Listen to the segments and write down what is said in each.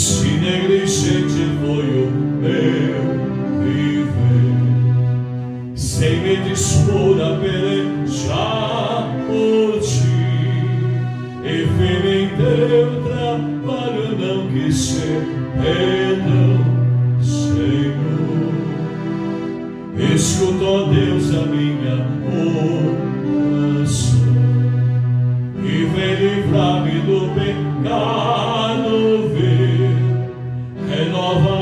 se negligente foi o meu viver, sem me dispor a pelejar por ti, e firme em teu trabalho não quis ser perdão, Senhor. Escuta, ó Deus, a minha oração e vem livrar-me do pecado vil. Renova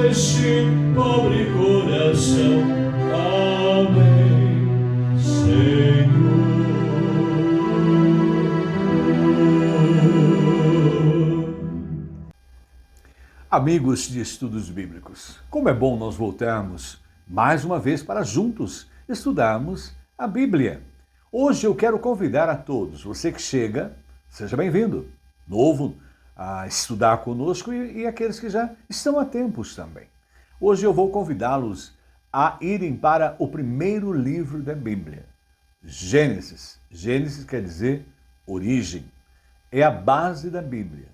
este pobre coração. Amém, Senhor. Amigos de estudos bíblicos, como é bom nós voltarmos mais uma vez para juntos estudarmos a Bíblia. Hoje eu quero convidar a todos, você que chega, seja bem-vindo, novo a estudar conosco e aqueles que já estão há tempos também. Hoje eu vou convidá-los a irem para o primeiro livro da Bíblia, Gênesis. Gênesis quer dizer origem, é a base da Bíblia,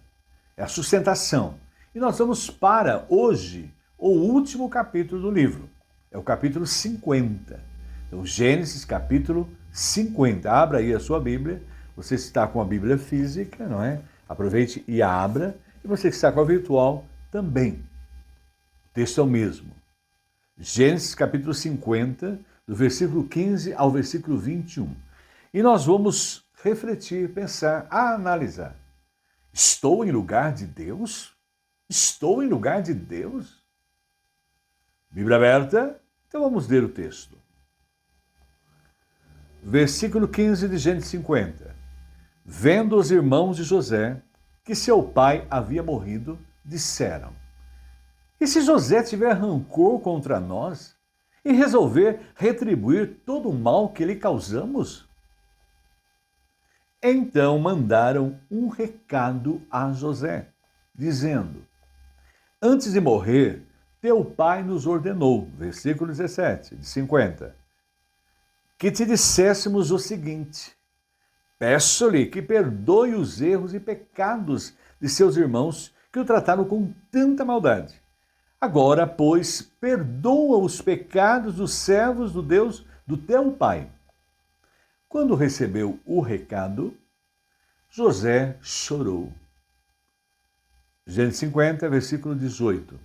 é a sustentação. E nós vamos para hoje o último capítulo do livro, é o capítulo 50. Então, Gênesis capítulo 50. Abra aí a sua Bíblia. Você está com a Bíblia física, não é? Aproveite e abra. E você que está com a virtual também. O texto é o mesmo. Gênesis capítulo 50, do versículo 15 ao versículo 21. E nós vamos refletir, pensar, analisar. Estou em lugar de Deus? Estou em lugar de Deus? Bíblia aberta? Então vamos ler o texto. Versículo 15 de Gênesis 50. Vendo os irmãos de José que seu pai havia morrido, disseram: e se José tiver rancor contra nós e resolver retribuir todo o mal que lhe causamos? Então mandaram um recado a José, dizendo: antes de morrer, teu pai nos ordenou, versículo 17 de 50, que te disséssemos o seguinte: peço-lhe que perdoe os erros e pecados de seus irmãos que o trataram com tanta maldade. Agora, pois, perdoa os pecados dos servos do Deus do teu pai. Quando recebeu o recado, José chorou. Gênesis 50, versículo 18.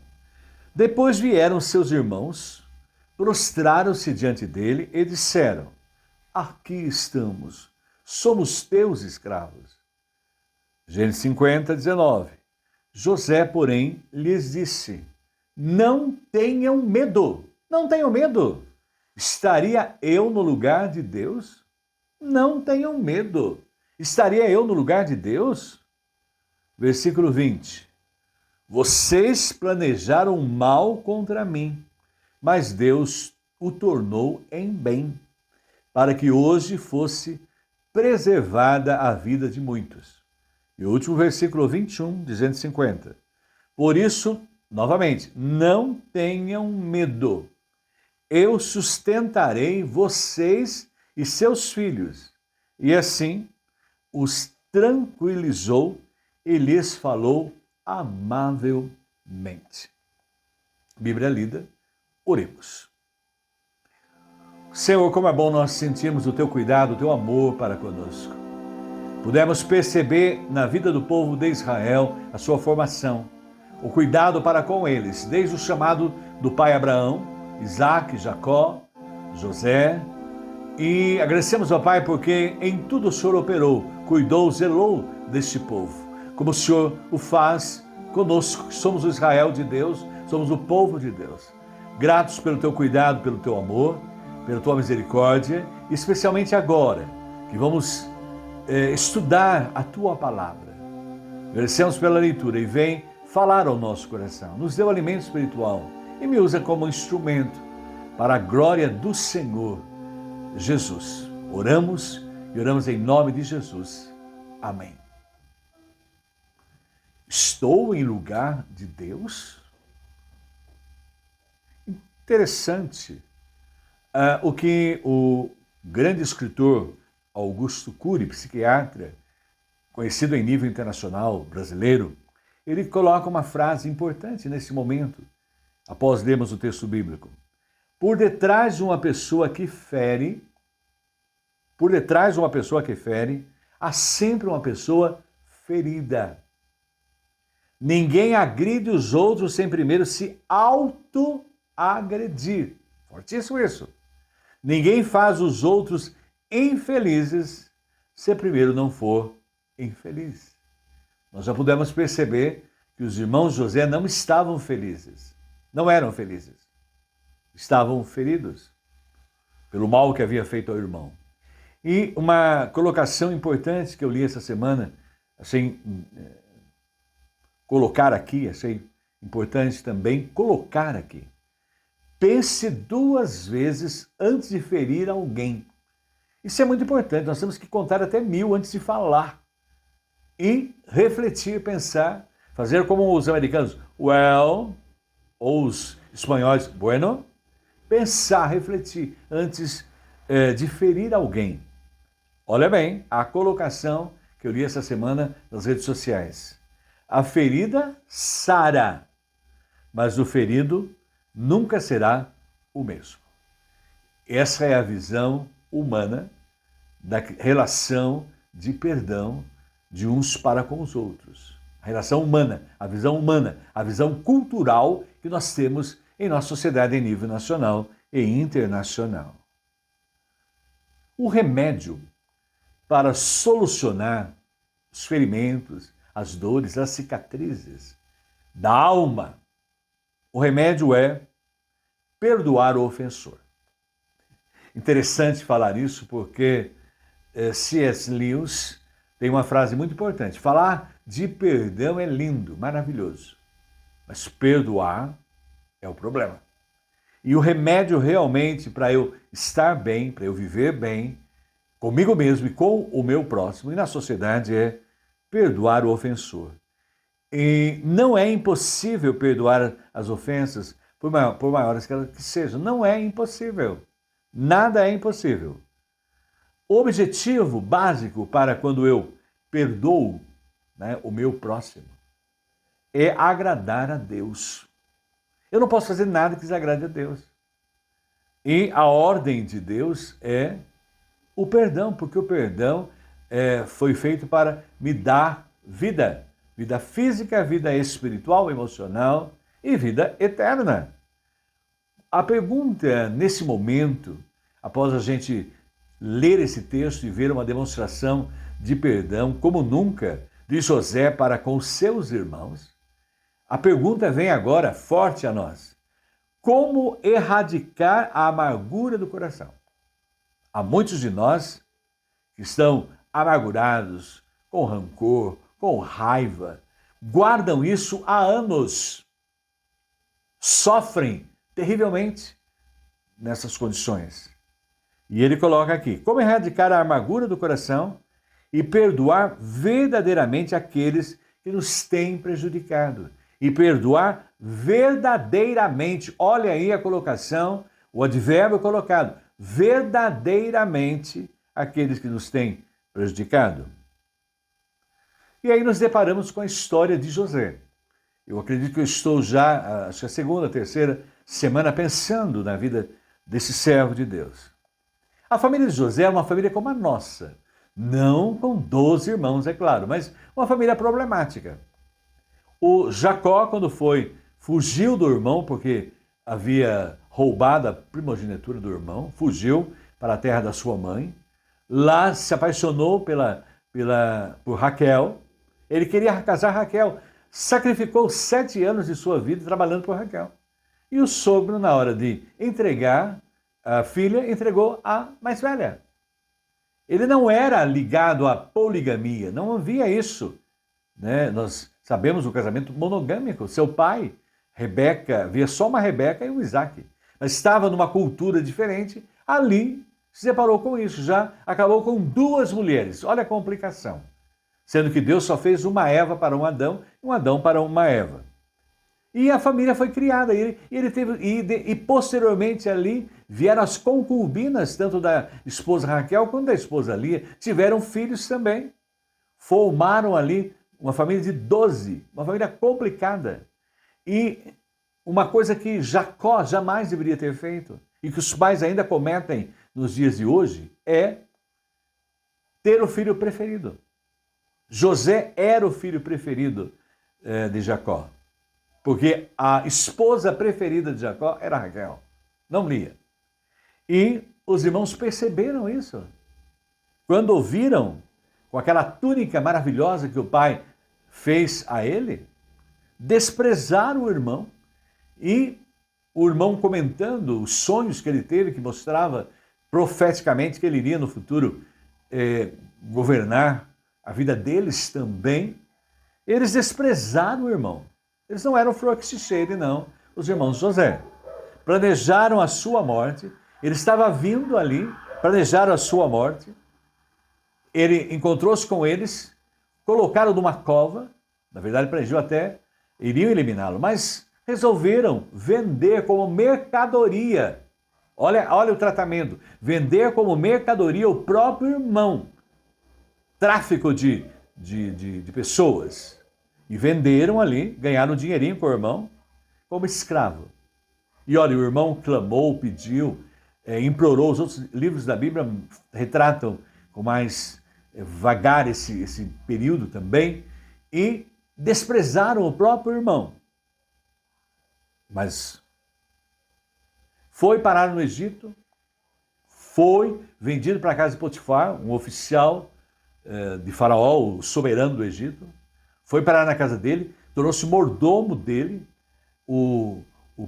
Depois vieram seus irmãos, prostraram-se diante dele e disseram: aqui estamos, somos teus escravos. Gênesis 50, 19. José, porém, lhes disse: não tenham medo, não tenham medo. Estaria eu no lugar de Deus? Não tenham medo. Estaria eu no lugar de Deus? Versículo 20. Vocês planejaram mal contra mim, mas Deus o tornou em bem, para que hoje fosse preservada a vida de muitos. E o último versículo 21, de 150. Por isso, novamente, não tenham medo. Eu sustentarei vocês e seus filhos. E assim os tranquilizou e lhes falou amavelmente. Bíblia lida, oremos. Senhor, como é bom nós sentirmos o teu cuidado, o teu amor para conosco. Pudemos perceber na vida do povo de Israel a sua formação, o cuidado para com eles, desde o chamado do pai Abraão, Isaac, Jacó, José. E agradecemos ao Pai porque em tudo o Senhor operou, cuidou, zelou deste povo, como o Senhor o faz conosco, que somos o Israel de Deus, somos o povo de Deus. Gratos pelo teu cuidado, pelo teu amor, pela tua misericórdia, especialmente agora, que vamos estudar a tua palavra. Agradecemos pela leitura e vem falar ao nosso coração. Nos dê o alimento espiritual e me usa como instrumento para a glória do Senhor Jesus. Oramos e oramos em nome de Jesus. Amém. Estou em lugar de Deus? Interessante o que o grande escritor Augusto Cury, psiquiatra, conhecido em nível internacional brasileiro, ele coloca uma frase importante nesse momento, após lermos o texto bíblico. Por detrás de uma pessoa que fere, há sempre uma pessoa ferida. Ninguém agride os outros sem primeiro se auto-agredir. Fortíssimo isso. Ninguém faz os outros infelizes se primeiro não for infeliz. Nós já pudemos perceber que os irmãos José não estavam felizes. Não eram felizes. Estavam feridos pelo mal que havia feito ao irmão. E uma colocação importante que eu li essa semana, achei importante também colocar aqui. Pense 2 vezes antes de ferir alguém. Isso é muito importante, nós temos que contar até 1000 antes de falar. E refletir, pensar, fazer como os americanos, well, ou os espanhóis, bueno. Pensar, refletir antes de ferir alguém. Olha bem, a colocação que eu li essa semana nas redes sociais. A ferida sara, mas o ferido nunca será o mesmo. Essa é a visão humana da relação de perdão de uns para com os outros. A relação humana, a visão cultural que nós temos em nossa sociedade em nível nacional e internacional. O remédio para solucionar os ferimentos, as dores, as cicatrizes da alma, o remédio é perdoar o ofensor. Interessante falar isso porque C.S. Lewis tem uma frase muito importante. Falar de perdão é lindo, maravilhoso, mas perdoar é o problema. E o remédio realmente para eu estar bem, para eu viver bem, comigo mesmo e com o meu próximo e na sociedade é perdoar o ofensor. E não é impossível perdoar as ofensas, por maiores que elas sejam. Não é impossível. Nada é impossível. O objetivo básico para quando eu perdoo, o meu próximo é agradar a Deus. Eu não posso fazer nada que desagrade a Deus. E a ordem de Deus é o perdão, porque o perdão foi feito para me dar vida. Vida física, vida espiritual, emocional e vida eterna. A pergunta nesse momento, após a gente ler esse texto e ver uma demonstração de perdão como nunca de José para com seus irmãos, a pergunta vem agora forte a nós. Como erradicar a amargura do coração? Há muitos de nós que estão amargurados, com rancor, com raiva, guardam isso há anos, sofrem terrivelmente nessas condições. E ele coloca aqui, como erradicar a amargura do coração e perdoar verdadeiramente aqueles que nos têm prejudicado. E perdoar verdadeiramente, olha aí a colocação, o advérbio colocado, verdadeiramente aqueles que nos têm prejudicado. E aí nos deparamos com a história de José. Eu acredito que eu estou já, acho que a 2ª, 3ª semana pensando na vida desse servo de Deus. A família de José é uma família como a nossa. Não com 12 irmãos, é claro, mas uma família problemática. O Jacó, quando fugiu do irmão, porque havia roubado a primogenitura do irmão, fugiu para a terra da sua mãe. Lá se apaixonou por Raquel. Ele queria casar Raquel. Sacrificou 7 anos de sua vida trabalhando por Raquel. E o sogro, na hora de entregar a filha, entregou a mais velha. Ele não era ligado à poligamia, não havia isso. Nós sabemos o casamento monogâmico. Seu pai, Rebeca, havia só uma Rebeca e um Isaac. Mas estava numa cultura diferente, ali se deparou com isso, já acabou com 2 mulheres. Olha a complicação. Sendo que Deus só fez uma Eva para um Adão e um Adão para uma Eva. E a família foi criada, e posteriormente ali vieram as concubinas, tanto da esposa Raquel quanto da esposa Lia, tiveram filhos também. Formaram ali uma família de 12, uma família complicada. E uma coisa que Jacó jamais deveria ter feito, e que os pais ainda cometem nos dias de hoje, é ter o filho preferido. José era o filho preferido de Jacó, porque a esposa preferida de Jacó era Raquel, não Lia. E os irmãos perceberam isso. Quando ouviram, com aquela túnica maravilhosa que o pai fez a ele, desprezaram o irmão, e o irmão comentando os sonhos que ele teve, que mostrava profeticamente que ele iria no futuro governar a vida deles também, eles desprezaram o irmão. Eles não eram flor que se cheire, não, os irmãos de José. Planejaram a sua morte, ele estava vindo ali, planejaram a sua morte, ele encontrou-se com eles, colocaram numa cova, na verdade planejou até, iriam eliminá-lo, mas resolveram vender como mercadoria. Olha o tratamento, vender como mercadoria o próprio irmão. Tráfico de pessoas. E venderam ali, ganharam um dinheirinho com o irmão, como escravo. E olha, o irmão clamou, pediu, implorou. Os outros livros da Bíblia retratam com mais vagar esse período também. E desprezaram o próprio irmão. Mas foi parar no Egito, foi vendido para a casa de Potifar, um oficial de Faraó, o soberano do Egito, foi parar na casa dele, tornou-se mordomo dele. O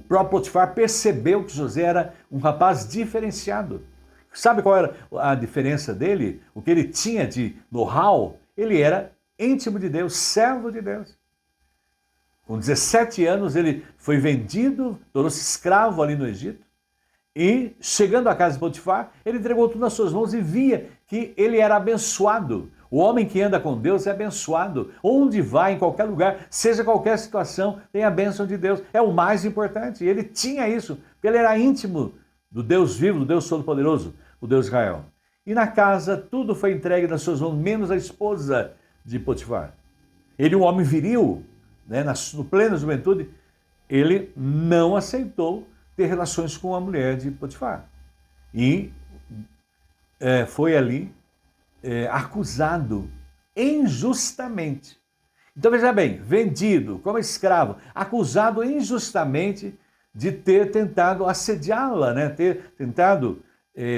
próprio Potifar percebeu que José era um rapaz diferenciado. Sabe qual era a diferença dele? O que ele tinha de know-how? Ele era íntimo de Deus, servo de Deus. Com 17 anos ele foi vendido, tornou-se escravo ali no Egito. E chegando à casa de Potifar, ele entregou tudo nas suas mãos e via que ele era abençoado. O homem que anda com Deus é abençoado. Onde vai, em qualquer lugar, seja qualquer situação, tem a bênção de Deus. É o mais importante. E ele tinha isso, porque ele era íntimo do Deus vivo, do Deus Todo-Poderoso, o Deus Israel. E na casa, tudo foi entregue nas suas mãos, menos a esposa de Potifar. Ele, um homem viril, né, no pleno juventude, ele não aceitou ter relações com a mulher de Potifar. E foi ali acusado injustamente. Então veja bem, vendido como escravo, acusado injustamente de ter tentado assediá-la, né? Ter tentado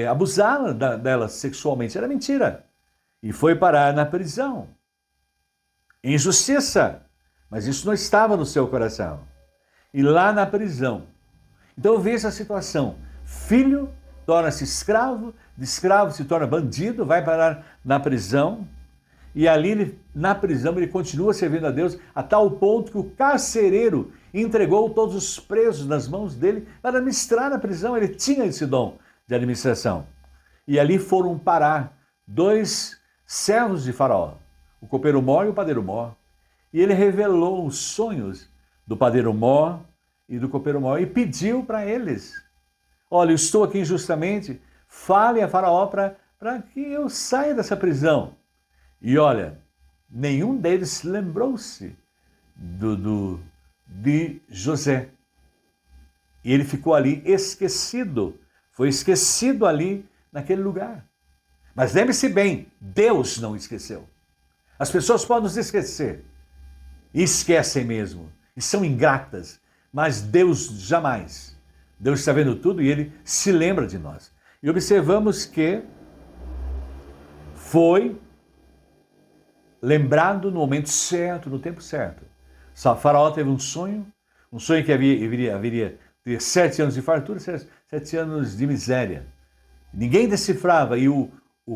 abusá-la dela sexualmente. Era mentira. E foi parar na prisão. Injustiça. Mas isso não estava no seu coração. E lá na prisão. Então veja a situação. Filho torna-se escravo, de escravo se torna bandido, vai parar na prisão. E ali, na prisão, ele continua servindo a Deus a tal ponto que o carcereiro entregou todos os presos nas mãos dele para administrar a prisão. Ele tinha esse dom de administração. E ali foram parar 2 servos de Faraó, o copeiro-mor e o padeiro-mor. E ele revelou os sonhos do padeiro-mor e do copeiro-mor e pediu para eles: olha, eu estou aqui injustamente, fale a Faraó para que eu saia dessa prisão. E olha, nenhum deles lembrou-se de José. E ele ficou ali esquecido, foi esquecido ali naquele lugar. Mas lembre-se bem, Deus não esqueceu. As pessoas podem nos esquecer, e esquecem mesmo, e são ingratas, mas Deus jamais. Deus está vendo tudo e Ele se lembra de nós. E observamos que foi lembrado no momento certo, no tempo certo. Faraó teve um sonho que haveria ter 7 anos de fartura, 7 anos de miséria. Ninguém decifrava e o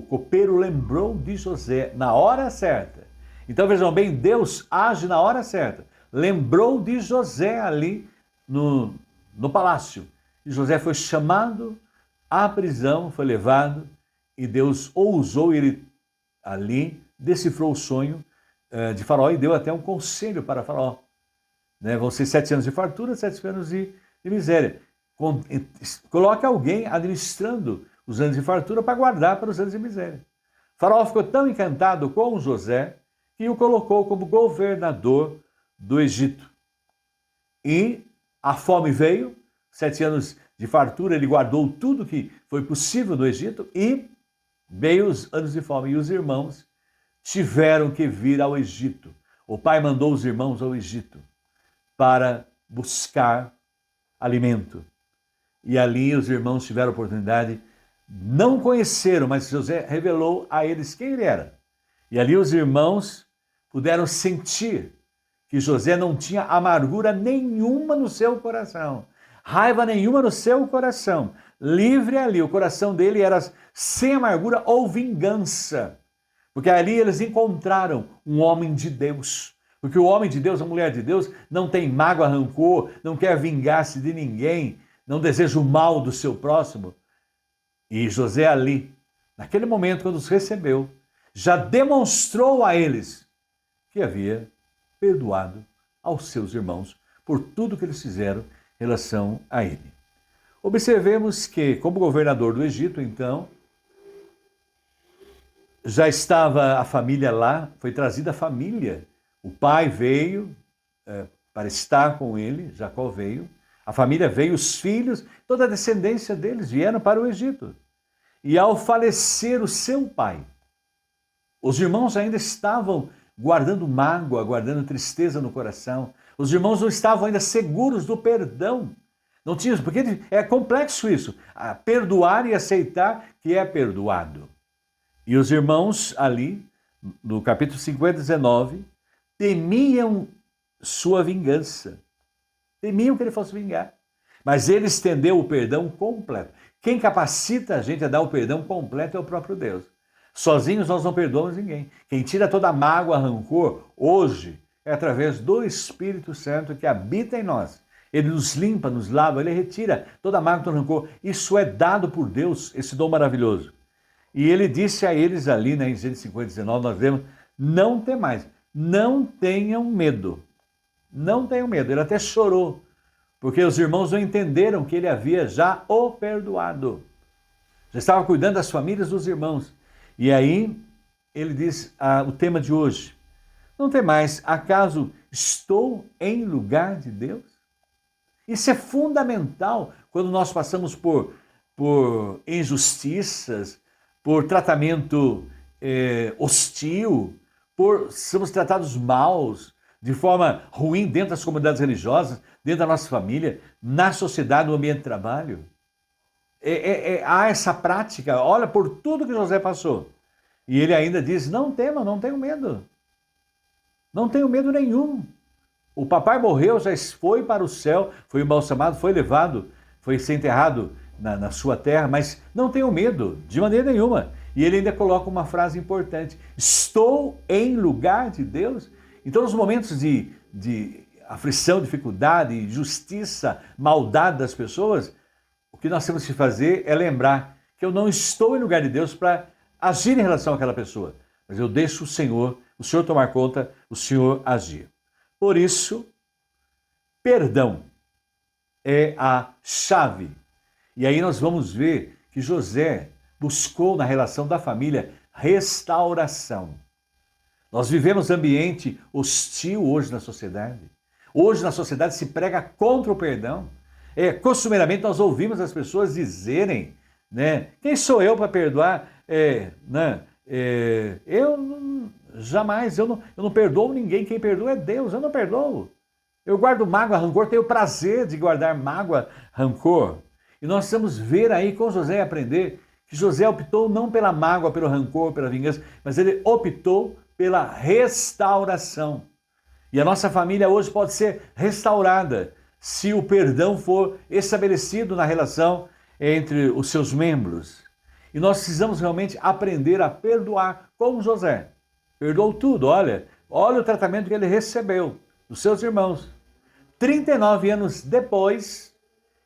copeiro lembrou de José na hora certa. Então vejam bem, Deus age na hora certa. Lembrou de José ali no palácio. E José foi chamado à prisão, foi levado e Deus o usou, ele ali decifrou o sonho de Faraó e deu até um conselho para Faraó. Né? Vão ser 7 anos de fartura, 7 anos de miséria. Coloque alguém administrando os anos de fartura para guardar para os anos de miséria. Faraó ficou tão encantado com José e o colocou como governador do Egito. E a fome veio, 7 anos de fartura, ele guardou tudo que foi possível no Egito e veio os anos de fome. E os irmãos tiveram que vir ao Egito. O pai mandou os irmãos ao Egito para buscar alimento. E ali os irmãos tiveram a oportunidade, não conheceram, mas José revelou a eles quem ele era. E ali os irmãos puderam sentir que José não tinha amargura nenhuma no seu coração, raiva nenhuma no seu coração. Livre ali, o coração dele era sem amargura ou vingança. Porque ali eles encontraram um homem de Deus. Porque o homem de Deus, a mulher de Deus, não tem mágoa, rancor, não quer vingar-se de ninguém, não deseja o mal do seu próximo. E José ali, naquele momento, quando os recebeu, já demonstrou a eles que havia perdoado aos seus irmãos por tudo que eles fizeram em relação a ele. Observemos que, como governador do Egito, então, já estava a família lá, foi trazida a família. O pai veio para estar com ele, Jacó veio, a família veio, os filhos, toda a descendência deles vieram para o Egito. E ao falecer o seu pai, os irmãos ainda estavam guardando mágoa, guardando tristeza no coração. Os irmãos não estavam ainda seguros do perdão. Não tinham, porque é complexo isso, perdoar e aceitar que é perdoado. E os irmãos ali, no capítulo 50, 19, temiam sua vingança. Temiam que ele fosse vingar. Mas ele estendeu o perdão completo. Quem capacita a gente a dar o perdão completo é o próprio Deus. Sozinhos nós não perdoamos ninguém. Quem tira toda a mágoa, rancor, hoje, é através do Espírito Santo que habita em nós. Ele nos limpa, nos lava, ele retira toda a mágoa, todo rancor. Isso é dado por Deus, esse dom maravilhoso. E ele disse a eles ali, em Gênesis 50, 19, nós vemos, não temais, não tenham medo. Não tenham medo. Ele até chorou, porque os irmãos não entenderam que ele havia já o perdoado. Já estava cuidando das famílias dos irmãos. E aí ele diz o tema de hoje, não temais, acaso estou em lugar de Deus? Isso é fundamental quando nós passamos por injustiças, por tratamento hostil, somos tratados maus, de forma ruim dentro das comunidades religiosas, dentro da nossa família, na sociedade, no ambiente de trabalho. Há essa prática, olha por tudo que José passou. E ele ainda diz, não tema, não tenho medo. Não tenho medo nenhum. O papai morreu, já foi para o céu, foi embalsamado, foi levado, foi ser enterrado na sua terra, mas não tenho medo, de maneira nenhuma. E ele ainda coloca uma frase importante, estou em lugar de Deus. Então, nos momentos de aflição, dificuldade, injustiça, maldade das pessoas, o que nós temos que fazer é lembrar que eu não estou em lugar de Deus para agir em relação àquela pessoa, mas eu deixo o Senhor tomar conta, o Senhor agir. Por isso, perdão é a chave. E aí nós vamos ver que José buscou na relação da família restauração. Nós vivemos ambiente hostil hoje na sociedade. Hoje na sociedade se prega contra o perdão. Costumeiramente nós ouvimos as pessoas dizerem, né, quem sou eu para perdoar? Eu jamais, eu não perdoo ninguém, quem perdoa é Deus, eu não perdoo. Eu guardo mágoa, rancor, tenho prazer de guardar mágoa, rancor. E nós precisamos ver aí com José e aprender que José optou não pela mágoa, pelo rancor, pela vingança, mas ele optou pela restauração. E a nossa família hoje pode ser restaurada se o perdão for estabelecido na relação entre os seus membros. E nós precisamos realmente aprender a perdoar como José. Perdoou tudo, olha o tratamento que ele recebeu dos seus irmãos. 39 anos depois,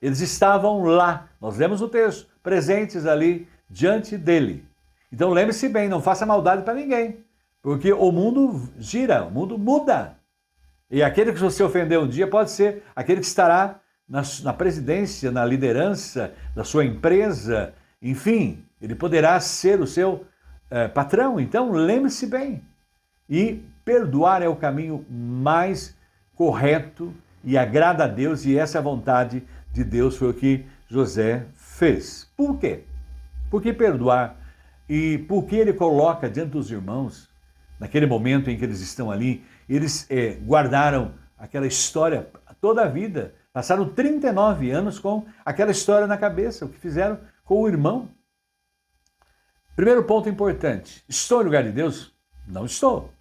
eles estavam lá, nós lemos o texto, presentes ali diante dele. Então lembre-se bem, não faça maldade para ninguém, porque o mundo gira, o mundo muda. E aquele que você ofendeu um dia pode ser aquele que estará na presidência, na liderança da sua empresa, enfim, ele poderá ser o seu patrão. Então lembre-se bem e perdoar é o caminho mais correto e agrada a Deus, e essa é a vontade de Deus, foi o que José fez. Por quê? Por que perdoar? E por que ele coloca diante dos irmãos, naquele momento em que eles estão ali, eles guardaram aquela história toda a vida, passaram 39 anos com aquela história na cabeça, o que fizeram com o irmão. Primeiro ponto importante, estou em lugar de Deus? Não estou,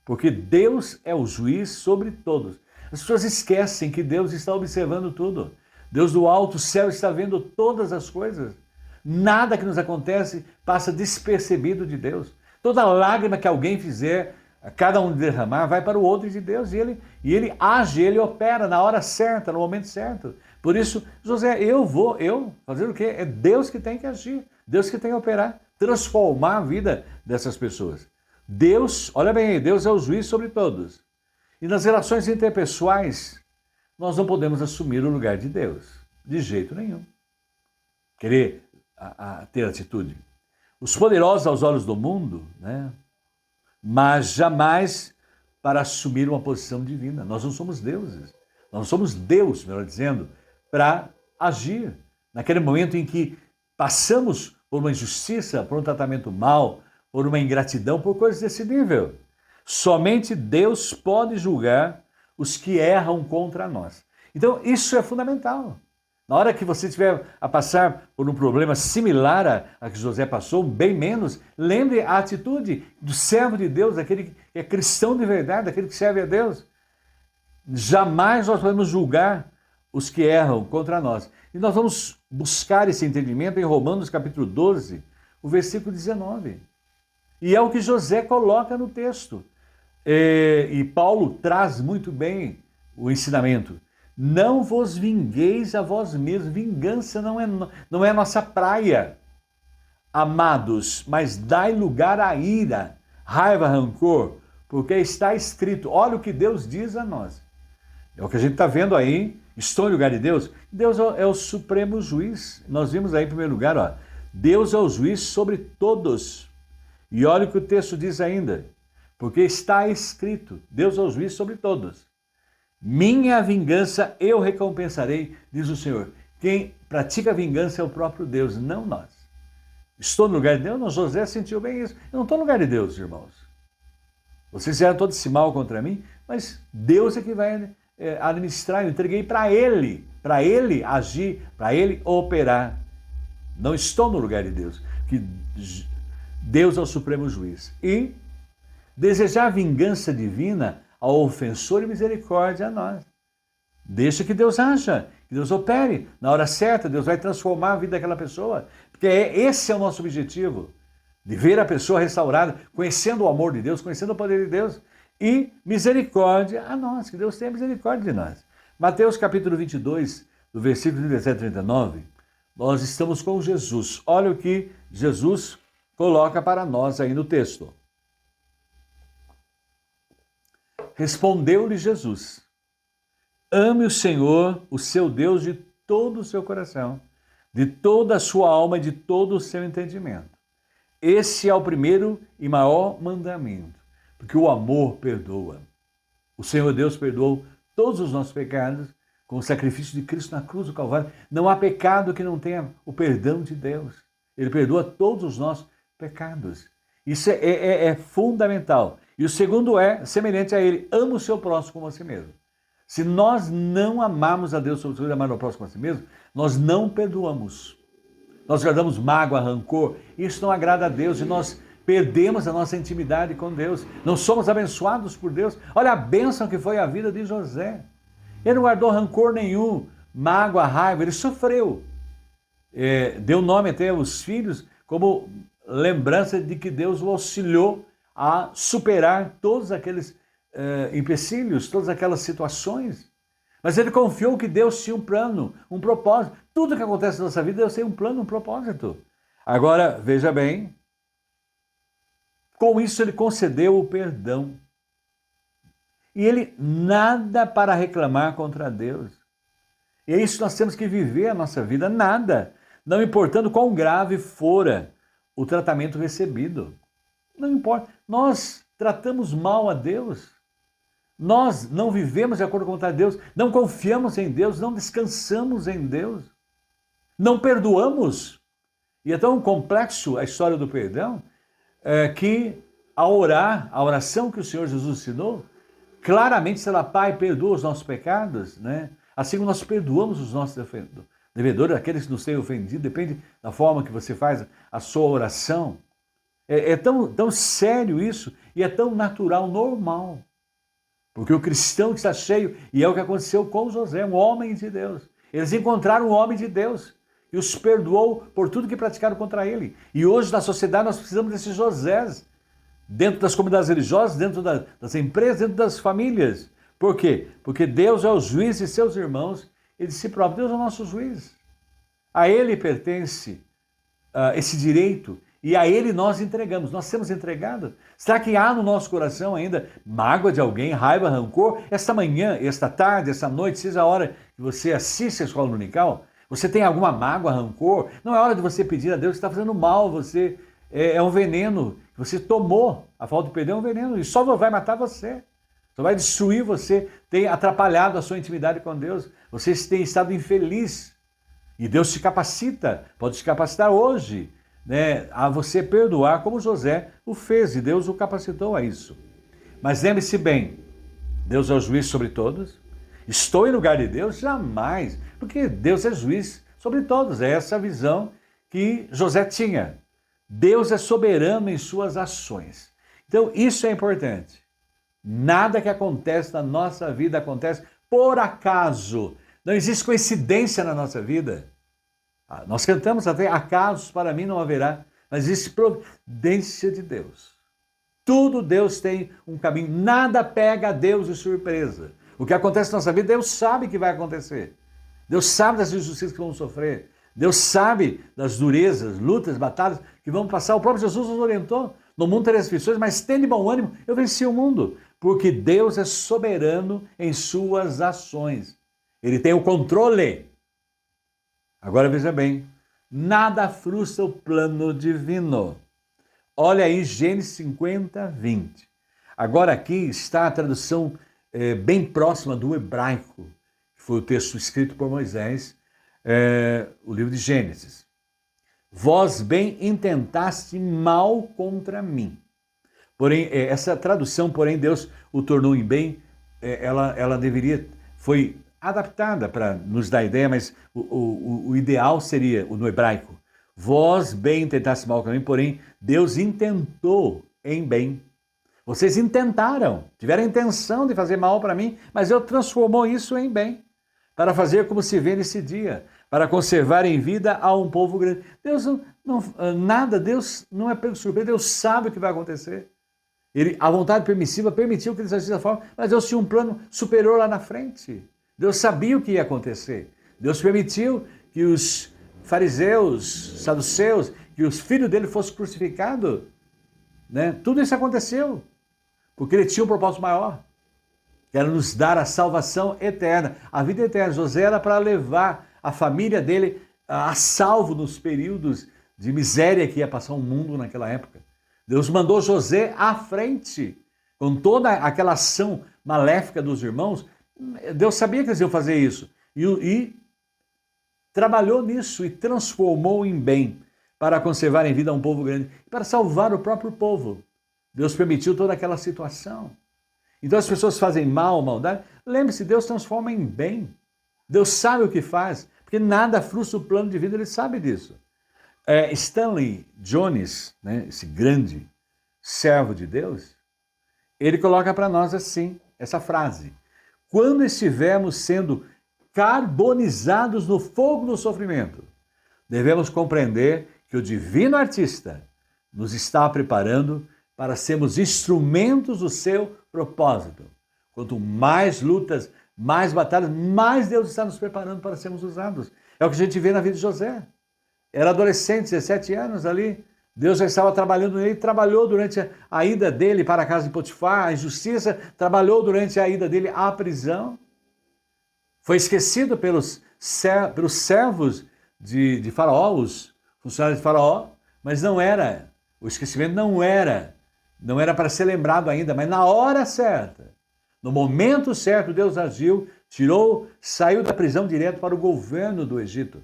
porque Deus é o juiz sobre todos. As pessoas esquecem que Deus está observando tudo. Deus do alto céu está vendo todas as coisas. Nada que nos acontece passa despercebido de Deus. Toda lágrima que alguém fizer, cada um derramar, vai para o outro de Deus. E ele age, ele opera na hora certa, no momento certo. Por isso, José, eu fazer o quê? É Deus que tem que agir, Deus que tem que operar, transformar a vida dessas pessoas. Deus, olha bem aí, Deus é o juiz sobre todos. E nas relações interpessoais, nós não podemos assumir o lugar de Deus, de jeito nenhum. Querer ter atitude. Os poderosos aos olhos do mundo, né? Mas jamais para assumir uma posição divina. Nós não somos deuses. Nós não somos Deus, melhor dizendo, para agir. Naquele momento em que passamos por uma injustiça, por um tratamento mau, por uma ingratidão, por coisas desse nível. Somente Deus pode julgar os que erram contra nós. Então, isso é fundamental. Na hora que você estiver a passar por um problema similar a que José passou, bem menos, lembre a atitude do servo de Deus, aquele que é cristão de verdade, aquele que serve a Deus. Jamais nós podemos julgar os que erram contra nós. E nós vamos buscar esse entendimento em Romanos capítulo 12, o versículo 19. E é o que José coloca no texto. E Paulo traz muito bem o ensinamento. Não vos vingueis a vós mesmos. Vingança não é nossa praia, amados, mas dai lugar à ira, raiva, rancor, porque está escrito. Olha o que Deus diz a nós. É o que a gente está vendo aí. Estou em lugar de Deus. Deus é o supremo juiz. Nós vimos aí em primeiro lugar, ó, Deus é o juiz sobre todos. E olha o que o texto diz ainda. Porque está escrito, Deus é o juiz sobre todos. Minha vingança eu recompensarei, diz o Senhor. Quem pratica a vingança é o próprio Deus, não nós. Estou no lugar de Deus? Não, José sentiu bem isso. Eu não estou no lugar de Deus, irmãos. Vocês fizeram todo esse mal contra mim, mas Deus é que vai administrar. Eu entreguei para Ele agir, para Ele operar. Não estou no lugar de Deus, que Deus é o supremo juiz. E desejar vingança divina ao ofensor e misericórdia a nós. Deixa que Deus haja, que Deus opere. Na hora certa, Deus vai transformar a vida daquela pessoa. Porque esse é o nosso objetivo, de ver a pessoa restaurada, conhecendo o amor de Deus, conhecendo o poder de Deus. E misericórdia a nós, que Deus tenha misericórdia de nós. Mateus capítulo 22, do versículo 37 a 39, nós estamos com Jesus. Olha o que Jesus coloca para nós aí no texto. Respondeu-lhe Jesus: ame o Senhor, o seu Deus, de todo o seu coração, de toda a sua alma e de todo o seu entendimento. Esse é o primeiro e maior mandamento, porque o amor perdoa. O Senhor Deus perdoou todos os nossos pecados com o sacrifício de Cristo na cruz do Calvário. Não há pecado que não tenha o perdão de Deus. Ele perdoa todos os nossos pecados. Isso é fundamental. E o segundo é semelhante a ele: ama o seu próximo como a si mesmo. Se nós não amarmos a Deus sobre amar o próximo como a si mesmo, nós não perdoamos. Nós guardamos mágoa, rancor. Isso não agrada a Deus e nós perdemos a nossa intimidade com Deus. Não somos abençoados por Deus. Olha a bênção que foi a vida de José. Ele não guardou rancor nenhum, mágoa, raiva. Ele sofreu. Deu nome até aos filhos como lembrança de que Deus o auxiliou a superar todos aqueles empecilhos, todas aquelas situações. Mas ele confiou que Deus tinha um plano, um propósito. Tudo que acontece na nossa vida, Deus tem um plano, um propósito. Agora, veja bem, com isso ele concedeu o perdão. E ele nada para reclamar contra Deus. E é isso que nós temos que viver a nossa vida, nada. Não importando quão grave fora o tratamento recebido. Não importa. Nós tratamos mal a Deus. Nós não vivemos de acordo com a vontade de Deus, não confiamos em Deus, não descansamos em Deus, não perdoamos. E é tão complexo a história do perdão, que ao orar, a oração que o Senhor Jesus ensinou, claramente será: Pai, perdoa os nossos pecados, né? Assim como nós perdoamos os nossos devedores, aqueles que nos têm ofendido, depende da forma que você faz a sua oração. É tão sério isso e é tão natural, normal. Porque o cristão que está cheio, e é o que aconteceu com José, um homem de Deus. Eles encontraram um homem de Deus e os perdoou por tudo que praticaram contra ele. E hoje na sociedade nós precisamos desses Josés, dentro das comunidades religiosas, dentro das empresas, dentro das famílias. Por quê? Porque Deus é o juiz de seus irmãos e de si próprio. Deus é o nosso juiz. A Ele pertence esse direito e a Ele nós entregamos. Nós temos entregado. Será que há no nosso coração ainda mágoa de alguém, raiva, rancor? Esta manhã, esta tarde, esta noite, seja a hora que você assiste a escola dominical, você tem alguma mágoa, rancor? Não é hora de você pedir a Deus que está fazendo mal, você é um veneno que você tomou. A falta de perdão é um veneno e só vai matar você. Só vai destruir você, tem atrapalhado a sua intimidade com Deus. Você tem estado infeliz. E Deus te capacita, pode te capacitar hoje, né, a você perdoar como José o fez. E Deus o capacitou a isso. Mas lembre-se bem, Deus é o juiz sobre todos. Estou em lugar de Deus? Jamais. Porque Deus é juiz sobre todos. É essa a visão que José tinha. Deus é soberano em suas ações. Então isso é importante. Nada que acontece na nossa vida acontece por acaso. Não existe coincidência na nossa vida. Nós cantamos até: acasos para mim não haverá, mas existe providência de Deus. Tudo Deus tem um caminho. Nada pega a Deus de surpresa. O que acontece na nossa vida, Deus sabe que vai acontecer. Deus sabe das injustiças que vamos sofrer. Deus sabe das durezas, lutas, batalhas que vamos passar. O próprio Jesus nos orientou: no mundo tereis aflições, mas tende bom ânimo, eu venci o mundo. Porque Deus é soberano em suas ações. Ele tem o controle. Agora veja bem, nada frustra o plano divino. Olha aí Gênesis 50, 20. Agora aqui está a tradução bem próxima do hebraico, que foi o texto escrito por Moisés, o livro de Gênesis. Vós bem intentaste mal contra mim. Porém, essa tradução, porém, Deus o tornou em bem, ela foi adaptada para nos dar ideia, mas o ideal seria, no hebraico, vós bem intentaste mal contra mim, porém, Deus intentou em bem. Vocês intentaram, tiveram a intenção de fazer mal para mim, mas Deus transformou isso em bem, para fazer como se vê nesse dia, para conservar em vida a um povo grande. Deus Deus não é pego de surpresa, Deus sabe o que vai acontecer. A vontade permissiva permitiu que eles agissem dessa forma, mas Deus tinha um plano superior lá na frente. Deus sabia o que ia acontecer. Deus permitiu que os fariseus, saduceus, que os filhos dele fossem crucificados. Né? Tudo isso aconteceu, porque ele tinha um propósito maior, que era nos dar a salvação eterna, a vida eterna. José era para levar a família dele a salvo nos períodos de miséria que ia passar o mundo naquela época. Deus mandou José à frente, com toda aquela ação maléfica dos irmãos. Deus sabia que eles iam fazer isso e trabalhou nisso e transformou em bem para conservar em vida um povo grande, para salvar o próprio povo. Deus permitiu toda aquela situação. Então as pessoas fazem maldade. Lembre-se, Deus transforma em bem. Deus sabe o que faz, porque nada frustra o plano de vida, ele sabe disso. Stanley Jones, né, esse grande servo de Deus, ele coloca para nós assim, essa frase: quando estivermos sendo carbonizados no fogo do sofrimento, devemos compreender que o divino artista nos está preparando para sermos instrumentos do seu propósito. Quanto mais lutas, mais batalhas, mais Deus está nos preparando para sermos usados. É o que a gente vê na vida de José. Era adolescente, 17 anos ali. Deus já estava trabalhando nele, trabalhou durante a ida dele para a casa de Potifar, a injustiça, trabalhou durante a ida dele à prisão. Foi esquecido pelos servos de Faraó, os funcionários de Faraó, mas não era, o esquecimento não era não era para ser lembrado ainda, mas na hora certa, no momento certo, Deus agiu, saiu da prisão direto para o governo do Egito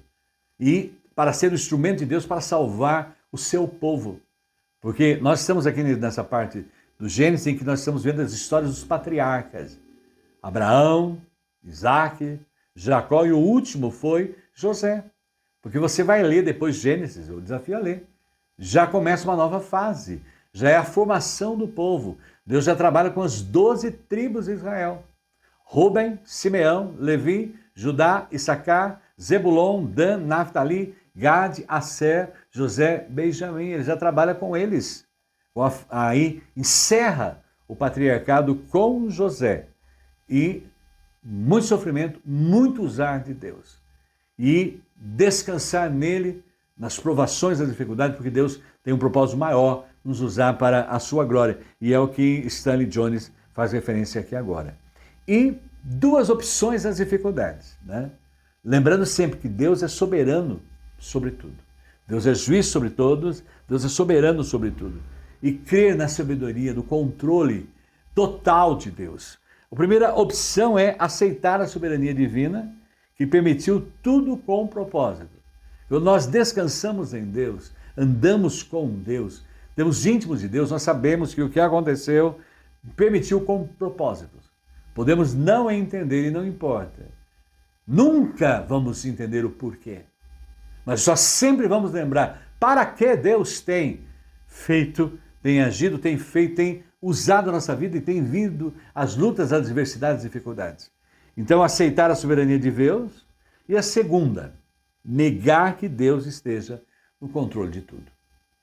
e para ser o instrumento de Deus para salvar o seu povo. Porque nós estamos aqui nessa parte do Gênesis em que nós estamos vendo as histórias dos patriarcas. Abraão, Isaac, Jacó e o último foi José. Porque você vai ler depois Gênesis, eu desafio a ler. Já começa uma nova fase, já é a formação do povo. Deus já trabalha com as 12 tribos de Israel. Rúben, Simeão, Levi, Judá, Issacar, Zebulon, Dan, Naftali, Gad, Asser, José, Benjamim. Ele já trabalha com eles. Aí encerra o patriarcado com José. E muito sofrimento, muito usar de Deus. E descansar nele, nas provações das dificuldades, porque Deus tem um propósito maior, nos usar para a sua glória. E é o que Stanley Jones faz referência aqui agora. E duas opções das dificuldades, né? Lembrando sempre que Deus é soberano sobre tudo. Deus é juiz sobre todos, Deus é soberano sobre tudo. E crer na sabedoria, no controle total de Deus. A primeira opção é aceitar a soberania divina, que permitiu tudo com propósito. Quando nós descansamos em Deus, andamos com Deus, temos íntimos de Deus, nós sabemos que o que aconteceu permitiu com propósitos. Podemos não entender e não importa. Nunca vamos entender o porquê. Mas só sempre vamos lembrar para que Deus tem feito, tem agido, tem feito, tem usado a nossa vida e tem vindo as lutas, as adversidades e dificuldades. Então, aceitar a soberania de Deus. E a segunda, negar que Deus esteja no controle de tudo.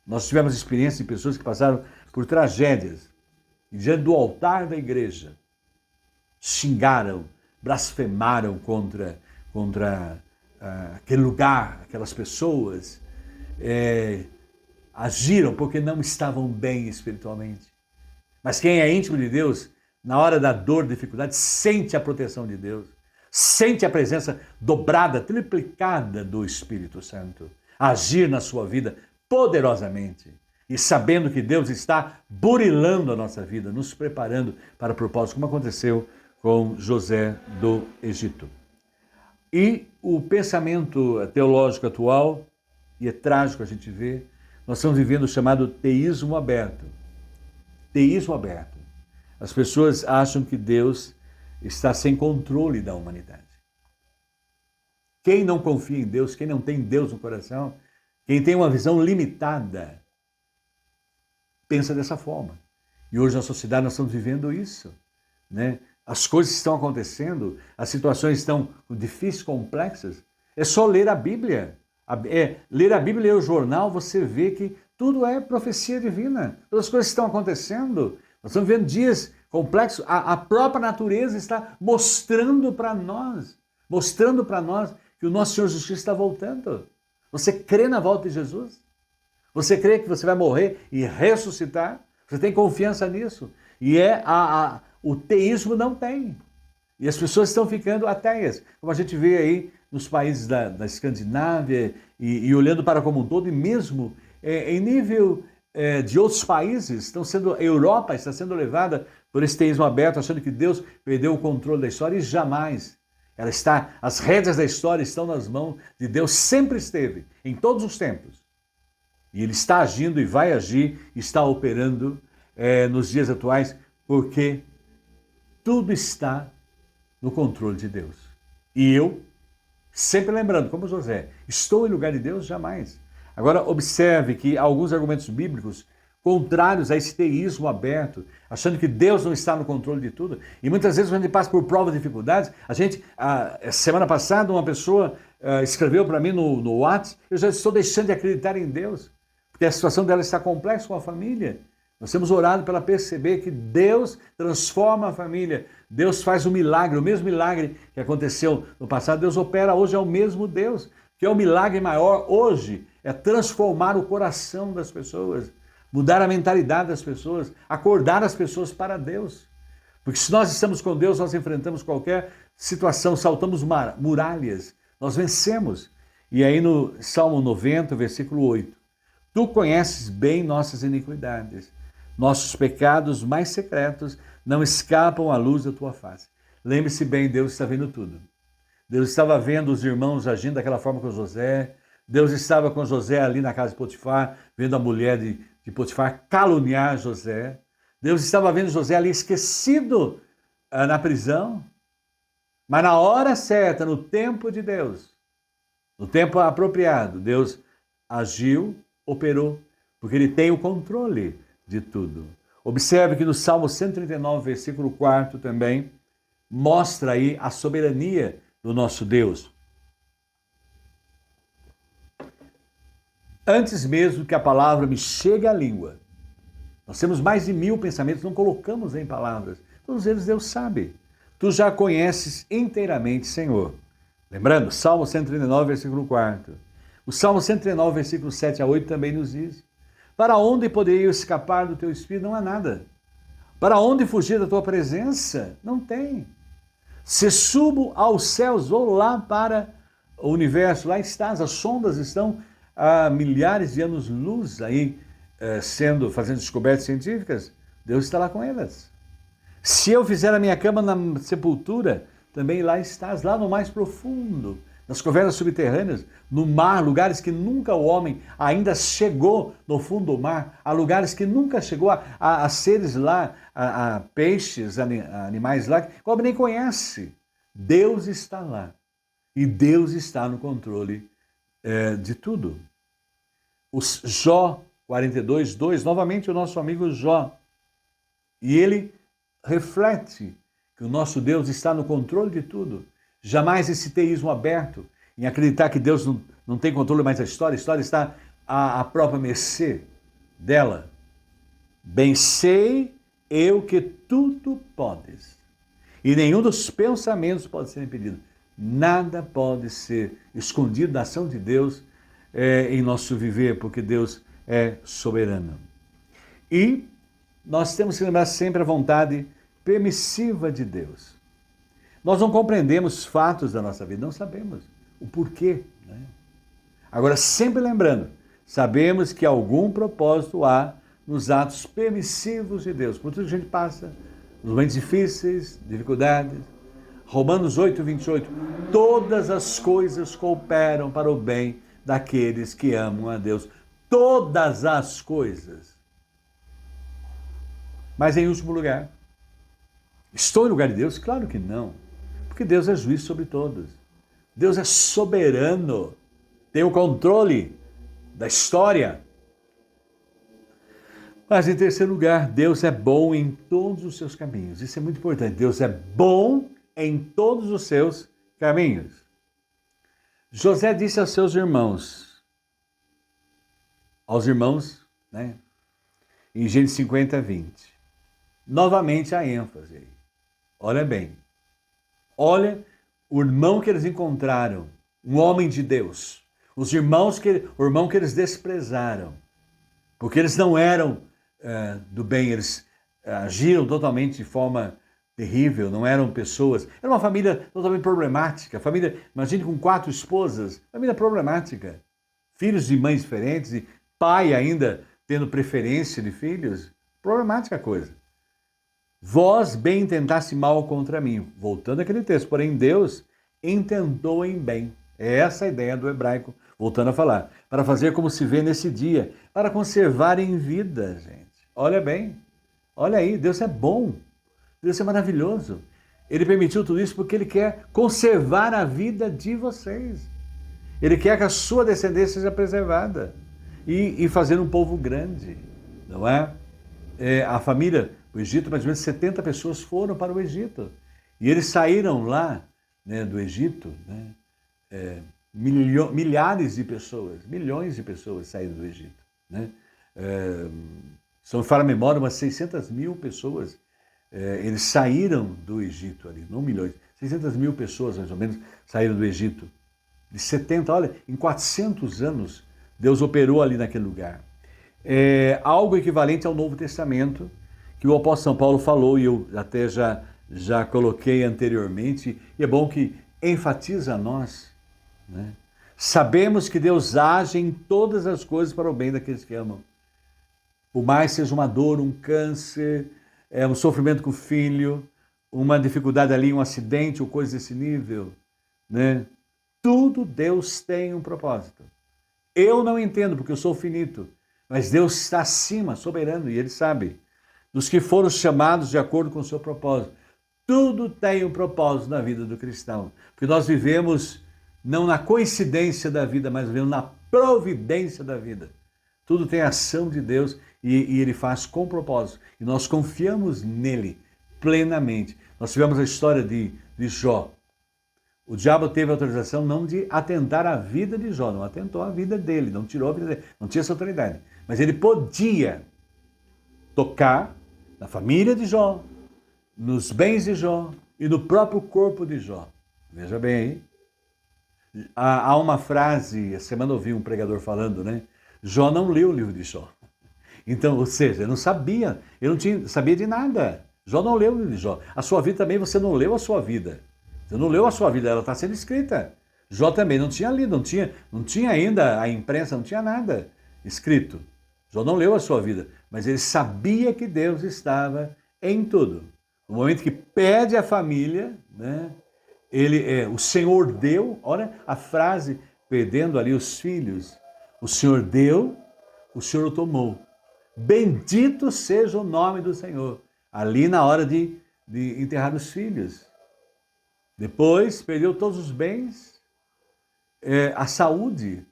Nós tivemos experiência de pessoas que passaram por tragédias e diante do altar da igreja xingaram, blasfemaram contra aquele lugar, aquelas pessoas, agiram porque não estavam bem espiritualmente. Mas quem é íntimo de Deus, na hora da dor, dificuldade, sente a proteção de Deus, sente a presença dobrada, triplicada do Espírito Santo, agir na sua vida poderosamente e sabendo que Deus está burilando a nossa vida, nos preparando para o propósito, como aconteceu com José do Egito. E o pensamento teológico atual, e é trágico a gente ver, nós estamos vivendo o chamado teísmo aberto. Teísmo aberto. As pessoas acham que Deus está sem controle da humanidade. Quem não confia em Deus, quem não tem Deus no coração, quem tem uma visão limitada, pensa dessa forma. E hoje na sociedade nós estamos vivendo isso, né? As coisas estão acontecendo, as situações estão difíceis, complexas. É só ler a Bíblia. Ler a Bíblia, ler o jornal, você vê que tudo é profecia divina. Todas as coisas estão acontecendo. Nós estamos vendo dias complexos. A própria natureza está mostrando para nós que o nosso Senhor Jesus Cristo está voltando. Você crê na volta de Jesus? Você crê que você vai morrer e ressuscitar? Você tem confiança nisso? E o teísmo não tem. E as pessoas estão ficando ateias, como a gente vê aí nos países da Escandinávia e olhando para como um todo, e mesmo em nível de outros países, a Europa está sendo levada por esse teísmo aberto, achando que Deus perdeu o controle da história, e jamais. As rédeas da história estão nas mãos de Deus, sempre esteve, em todos os tempos. E Ele está agindo e vai agir, está operando nos dias atuais, porque tudo está no controle de Deus. E eu, sempre lembrando, como José, estou em lugar de Deus? Jamais. Agora, observe que há alguns argumentos bíblicos contrários a esse teísmo aberto, achando que Deus não está no controle de tudo. E muitas vezes, quando a gente passa por provas e dificuldades, semana passada, uma pessoa escreveu para mim no WhatsApp: eu já estou deixando de acreditar em Deus, porque a situação dela está complexa com a família. Nós temos orado para ela perceber que Deus transforma a família, Deus faz o milagre, o mesmo milagre que aconteceu no passado, Deus opera hoje, é o mesmo Deus, que é o milagre maior hoje, é transformar o coração das pessoas, mudar a mentalidade das pessoas, acordar as pessoas para Deus. Porque se nós estamos com Deus, nós enfrentamos qualquer situação, saltamos muralhas, nós vencemos. E aí no Salmo 90, versículo 8, tu conheces bem nossas iniquidades, Nossos pecados mais secretos não escapam à luz da tua face. Lembre-se bem, Deus está vendo tudo. Deus estava vendo os irmãos agindo daquela forma com José. Deus estava com José ali na casa de Potifar, vendo a mulher de Potifar caluniar José. Deus estava vendo José ali esquecido na prisão. Mas na hora certa, no tempo de Deus, no tempo apropriado, Deus agiu, operou, porque Ele tem o controle de tudo. Observe que no Salmo 139, versículo 4 também, mostra aí a soberania do nosso Deus. Antes mesmo que a palavra me chegue à língua, nós temos mais de 1000 pensamentos, não colocamos em palavras. Todos eles Deus sabe. Tu já conheces inteiramente, Senhor. Lembrando, Salmo 139, versículo 4. O Salmo 139, versículo 7 a 8 também nos diz: para onde poderia eu escapar do teu espírito? Não há nada. Para onde fugir da tua presença? Não tem. Se subo aos céus, vou lá para o universo, lá estás, as sondas estão há milhares de anos-luz aí, fazendo descobertas científicas, Deus está lá com elas. Se eu fizer a minha cama na sepultura, também lá estás, lá no mais profundo, nas cavernas subterrâneas, no mar, lugares que nunca o homem ainda chegou no fundo do mar, há lugares que nunca chegou a seres lá, a peixes, a animais lá, que o homem nem conhece. Deus está lá e Deus está no controle de tudo. O Jó 42, 2, novamente o nosso amigo Jó, e ele reflete que o nosso Deus está no controle de tudo. Jamais esse teísmo aberto, em acreditar que Deus não tem controle mais da história, a história está à própria mercê dela. Bem sei eu que tudo podes, e nenhum dos pensamentos pode ser impedido. Nada pode ser escondido da ação de Deus em nosso viver, porque Deus é soberano. E nós temos que lembrar sempre a vontade permissiva de Deus. Nós não compreendemos fatos da nossa vida, não sabemos o porquê, né? Agora, sempre lembrando, sabemos que algum propósito há nos atos permissivos de Deus. Por tudo que a gente passa, nos momentos difíceis, dificuldades. Romanos 8, 28, todas as coisas cooperam para o bem daqueles que amam a Deus. Todas as coisas. Mas em último lugar, estou em lugar de Deus? Claro que não. Porque Deus é juiz sobre todos. Deus é soberano. Tem o controle da história. Mas em terceiro lugar, Deus é bom em todos os seus caminhos. Isso é muito importante. Deus é bom em todos os seus caminhos. José disse aos seus irmãos, né, em Gênesis 50, 20. Novamente a ênfase aí. Olha bem. Olha o irmão que eles encontraram, um homem de Deus. O irmão que eles desprezaram. Porque eles não eram do bem, eles agiram totalmente de forma terrível, não eram pessoas. Era uma família totalmente problemática. Família, imagine com 4 esposas, família problemática. Filhos de mães diferentes e pai ainda tendo preferência de filhos. Problemática a coisa. Vós bem intentasse mal contra mim. Voltando àquele texto, porém Deus intentou em bem. É essa a ideia do hebraico, voltando a falar. Para fazer como se vê nesse dia, para conservar em vida, gente. Olha bem, olha aí, Deus é bom, Deus é maravilhoso. Ele permitiu tudo isso porque Ele quer conservar a vida de vocês. Ele quer que a sua descendência seja preservada e fazer um povo grande, não é? A família, o Egito, mais ou menos 70 pessoas foram para o Egito. E eles saíram lá, né, do Egito, né, milhares de pessoas, milhões de pessoas saíram do Egito, né? Se não me falha a memória, umas 600 mil pessoas, eles saíram do Egito ali, não milhões, 600 mil pessoas mais ou menos saíram do Egito. De 70, olha, em 400 anos, Deus operou ali naquele lugar. Algo equivalente ao Novo Testamento, que o apóstolo São Paulo falou, e eu até já coloquei anteriormente, e é bom que enfatiza a nós, né? Sabemos que Deus age em todas as coisas para o bem daqueles que amam. Por mais seja uma dor, um câncer, um sofrimento com o filho, uma dificuldade ali, um acidente ou coisa desse nível, né? Tudo Deus tem um propósito. Eu não entendo porque eu sou finito, mas Deus está acima, soberano, e Ele sabe. Dos que foram chamados de acordo com o seu propósito. Tudo tem um propósito na vida do cristão. Porque nós vivemos não na coincidência da vida, mas vivemos na providência da vida. Tudo tem ação de Deus e Ele faz com propósito. E nós confiamos nele plenamente. Nós tivemos a história de Jó. O diabo teve autorização não de atentar à vida de Jó, não atentou à vida dele, não tirou a vida dele, não tinha essa autoridade. Mas ele podia tocar na família de Jó, nos bens de Jó e no próprio corpo de Jó. Veja bem aí. Há uma frase, essa semana eu ouvi um pregador falando, né? Jó não leu o livro de Jó. Então, ou seja, ele não sabia, ele não sabia de nada. Jó não leu o livro de Jó. A sua vida também, você não leu a sua vida. Você não leu a sua vida, ela está sendo escrita. Jó também não tinha lido, não tinha ainda a imprensa, não tinha nada escrito. Jó não leu a sua vida, mas ele sabia que Deus estava em tudo. No momento que pede a família, né, o Senhor deu, olha a frase, perdendo ali os filhos. O Senhor deu, o Senhor o tomou. Bendito seja o nome do Senhor. Ali na hora de enterrar os filhos. Depois, perdeu todos os bens, a saúde.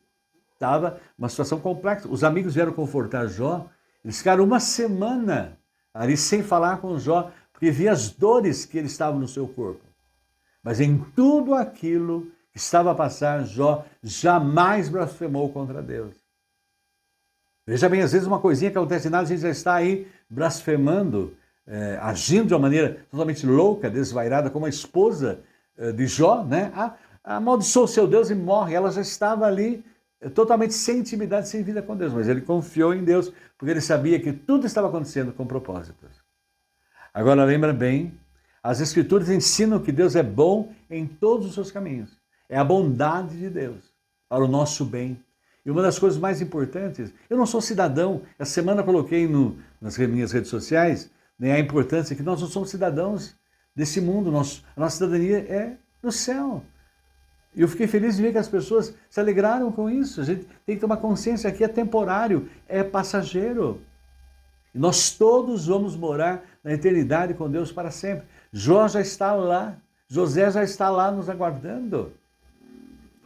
Estava uma situação complexa. Os amigos vieram confortar Jó. Eles ficaram uma semana ali sem falar com Jó, porque via as dores que ele estava no seu corpo. Mas em tudo aquilo que estava a passar, Jó jamais blasfemou contra Deus. Veja bem, às vezes uma coisinha que acontece nada, a gente já está aí blasfemando, agindo de uma maneira totalmente louca, desvairada, como a esposa de Jó, né? Amaldiçoou seu Deus e morre. Ela já estava ali totalmente sem intimidade, sem vida com Deus, mas ele confiou em Deus, porque ele sabia que tudo estava acontecendo com propósitos. Agora lembra bem, as Escrituras ensinam que Deus é bom em todos os seus caminhos. É a bondade de Deus para o nosso bem. E uma das coisas mais importantes, eu não sou cidadão, essa semana eu coloquei nas minhas redes sociais, né, a importância que nós não somos cidadãos desse mundo, a nossa cidadania é no céu. E eu fiquei feliz de ver que as pessoas se alegraram com isso. A gente tem que tomar consciência que é temporário, é passageiro. E nós todos vamos morar na eternidade com Deus para sempre. Jó já está lá, José já está lá nos aguardando.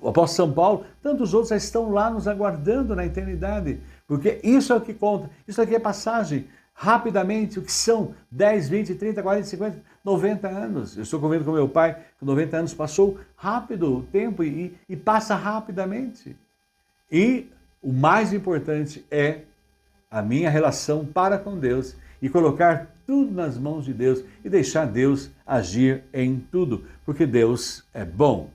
O apóstolo São Paulo, tantos outros já estão lá nos aguardando na eternidade. Porque isso é o que conta, isso aqui é passagem. Rapidamente, o que são 10, 20, 30, 40, 50, 90 anos. Eu estou convivendo com meu pai, que 90 anos passou rápido o tempo e passa rapidamente. E o mais importante é a minha relação para com Deus e colocar tudo nas mãos de Deus e deixar Deus agir em tudo, porque Deus é bom.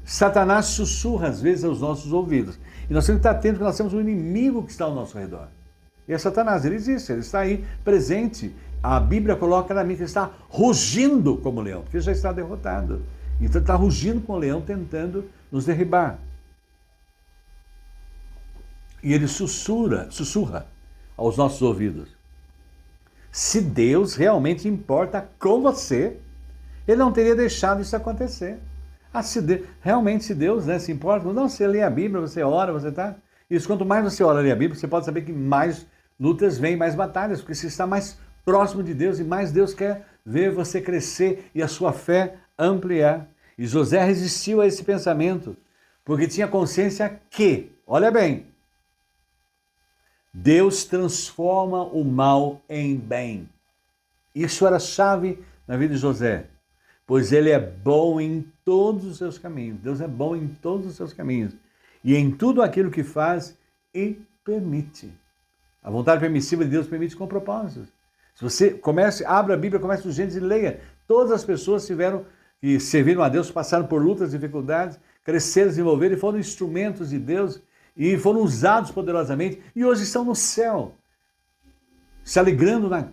Satanás sussurra às vezes aos nossos ouvidos. E nós temos que estar atentos que nós temos um inimigo que está ao nosso redor. E é Satanás, ele existe, ele está aí presente. A Bíblia coloca na mim que ele está rugindo como leão, porque ele já está derrotado. Então ele está rugindo como leão, tentando nos derribar. E ele sussurra aos nossos ouvidos. Se Deus realmente importa com você, ele não teria deixado isso acontecer. Realmente se Deus, né, se importa, não, você lê a Bíblia, você ora, você está... Isso, quanto mais você ora e lê a Bíblia, você pode saber que mais lutas vêm, mais batalhas, porque você está mais próximo de Deus e mais Deus quer ver você crescer e a sua fé ampliar. E José resistiu a esse pensamento, porque tinha consciência que, olha bem, Deus transforma o mal em bem. Isso era a chave na vida de José, pois ele é bom em todos os seus caminhos. Deus é bom em todos os seus caminhos. E em tudo aquilo que faz e permite. A vontade permissiva de Deus permite com propósitos. Se você abra a Bíblia, comece do Gênesis e leia. Todas as pessoas que serviram a Deus, passaram por lutas, dificuldades, cresceram, desenvolveram e foram instrumentos de Deus e foram usados poderosamente e hoje estão no céu, se alegrando na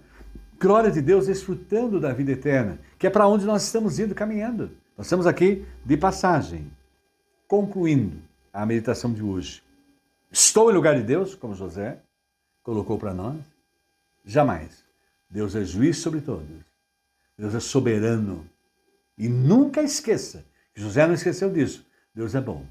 glória de Deus, desfrutando da vida eterna, que é para onde nós estamos indo, caminhando. Nós estamos aqui de passagem, concluindo a meditação de hoje. Estou em lugar de Deus, como José, colocou para nós? Jamais. Deus é juiz sobre todos. Deus é soberano. E nunca esqueça, José não esqueceu disso. Deus é bom.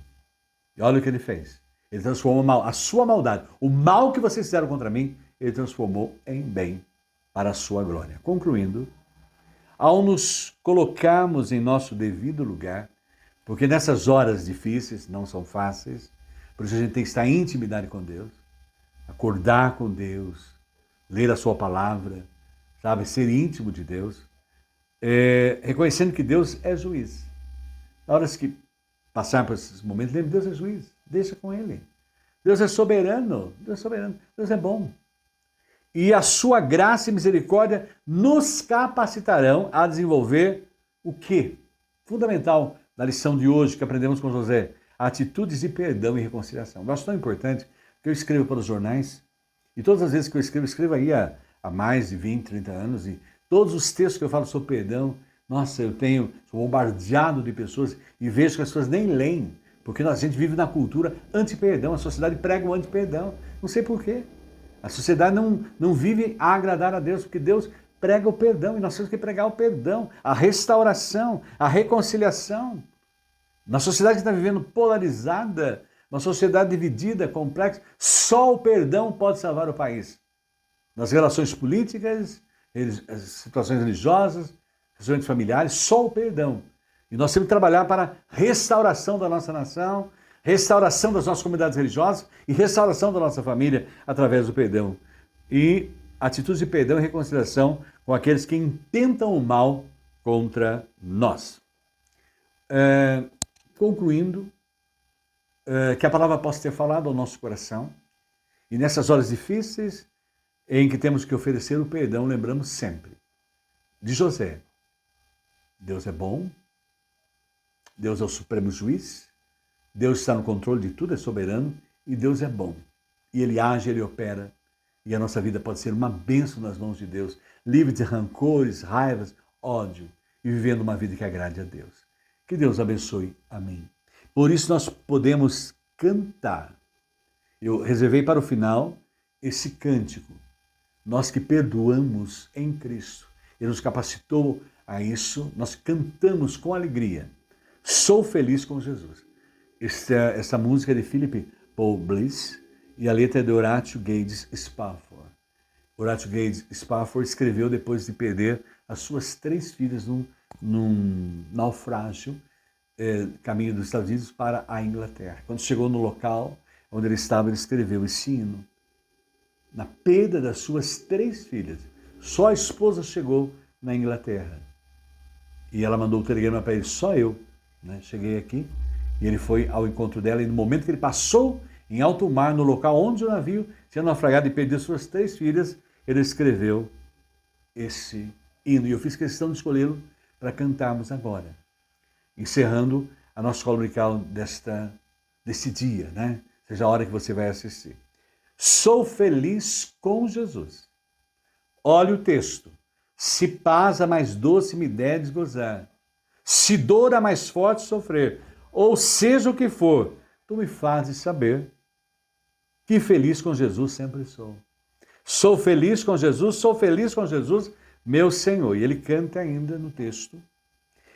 E olha o que ele fez. Ele transformou a sua maldade, o mal que vocês fizeram contra mim, ele transformou em bem para a sua glória. Concluindo, ao nos colocarmos em nosso devido lugar, porque nessas horas difíceis, não são fáceis, por isso a gente tem que estar em intimidade com Deus, acordar com Deus, ler a sua palavra, sabe, ser íntimo de Deus, reconhecendo que Deus é juiz. Na hora que passar por esses momentos, lembre, Deus é juiz, deixa com Ele. Deus é soberano, Deus é bom. E a sua graça e misericórdia nos capacitarão a desenvolver o quê? Fundamental da lição de hoje que aprendemos com José, atitudes de perdão e reconciliação. Eu acho tão importante que eu escrevo para os jornais, e todas as vezes que eu escrevo aí há mais de 20, 30 anos, e todos os textos que eu falo sobre perdão, nossa, sou bombardeado de pessoas e vejo que as pessoas nem leem, porque a gente vive na cultura anti-perdão, a sociedade prega o anti-perdão, não sei porquê. A sociedade não vive a agradar a Deus, porque Deus prega o perdão, e nós temos que pregar o perdão, a restauração, a reconciliação. Na sociedade que está vivendo polarizada, uma sociedade dividida, complexa, só o perdão pode salvar o país. Nas relações políticas, situações religiosas, relações familiares, só o perdão. E nós temos que trabalhar para a restauração da nossa nação, restauração das nossas comunidades religiosas e restauração da nossa família através do perdão. E atitudes de perdão e reconciliação com aqueles que intentam o mal contra nós. Concluindo, que a palavra possa ter falado ao nosso coração, e nessas horas difíceis em que temos que oferecer o perdão, lembramos sempre de José. Deus é bom, Deus é o supremo juiz, Deus está no controle de tudo, é soberano, e Deus é bom. E Ele age, Ele opera, e a nossa vida pode ser uma bênção nas mãos de Deus, livre de rancores, raivas, ódio, e vivendo uma vida que agrade a Deus. Que Deus abençoe. Amém. Por isso nós podemos cantar. Eu reservei para o final esse cântico. Nós que perdoamos em Cristo. Ele nos capacitou a isso. Nós cantamos com alegria. Sou feliz com Jesus. Essa música é de Philip Paul Bliss e a letra é de Horatio Gates Spafford. Horatio Gates Spafford escreveu depois de perder as suas 3 filhas num naufrágio, caminho dos Estados Unidos para a Inglaterra. Quando chegou no local onde ele estava, ele escreveu esse hino. Na perda das suas 3 filhas, só a esposa chegou na Inglaterra. E ela mandou o telegrama para ele, só eu, cheguei aqui. E ele foi ao encontro dela, e no momento que ele passou em alto mar, no local onde o navio tinha naufragado e perdeu suas 3 filhas, ele escreveu esse hino. E eu fiz questão de escolhê-lo para cantarmos agora, encerrando a nossa escola dominical desse dia, seja a hora que você vai assistir. Sou feliz com Jesus. Olha o texto. Se paz a mais doce me deres gozar, se dor a mais forte sofrer, ou seja o que for, tu me fazes saber que feliz com Jesus sempre sou. Sou feliz com Jesus, meu Senhor. E ele canta ainda no texto.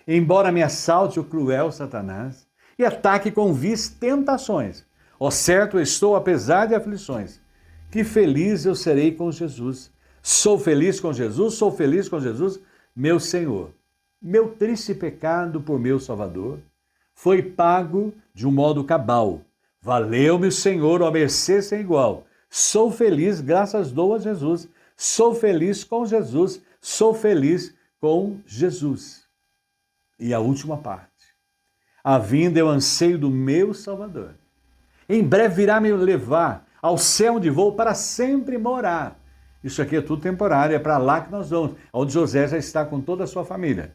Embora me assalte o cruel Satanás e ataque com vis tentações, ó certo estou apesar de aflições, que feliz eu serei com Jesus. Sou feliz com Jesus, meu Senhor. Meu triste pecado por meu Salvador foi pago de um modo cabal. Valeu-me o Senhor, ó mercê sem igual. Sou feliz, graças dou a Jesus. Sou feliz com Jesus, sou feliz com Jesus. E a última parte. A vinda é o anseio do meu Salvador. Em breve virá me levar ao céu onde vou para sempre morar. Isso aqui é tudo temporário, é para lá que nós vamos, onde José já está com toda a sua família.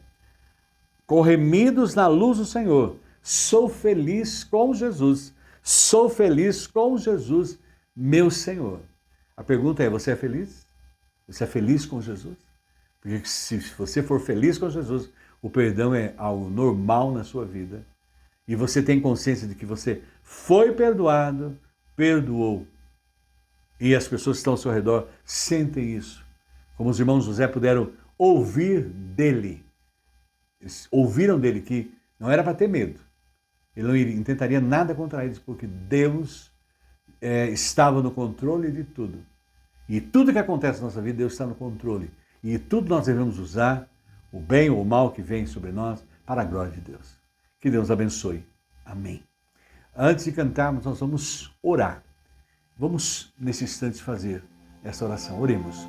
Corremidos na luz do Senhor. Sou feliz com Jesus. Sou feliz com Jesus, meu Senhor. A pergunta é, você é feliz? Você é feliz com Jesus? Porque se você for feliz com Jesus, o perdão é algo normal na sua vida. E você tem consciência de que você foi perdoado, perdoou. E as pessoas que estão ao seu redor sentem isso. Como os irmãos José puderam ouvir dele. Eles ouviram dele que não era para ter medo. Ele não intentaria nada contra eles, porque Deus estava no controle de tudo. E tudo que acontece na nossa vida, Deus está no controle. E tudo nós devemos usar, o bem ou o mal que vem sobre nós, para a glória de Deus. Que Deus abençoe. Amém. Antes de cantarmos, nós vamos orar. Vamos, nesse instante, fazer essa oração. Oremos.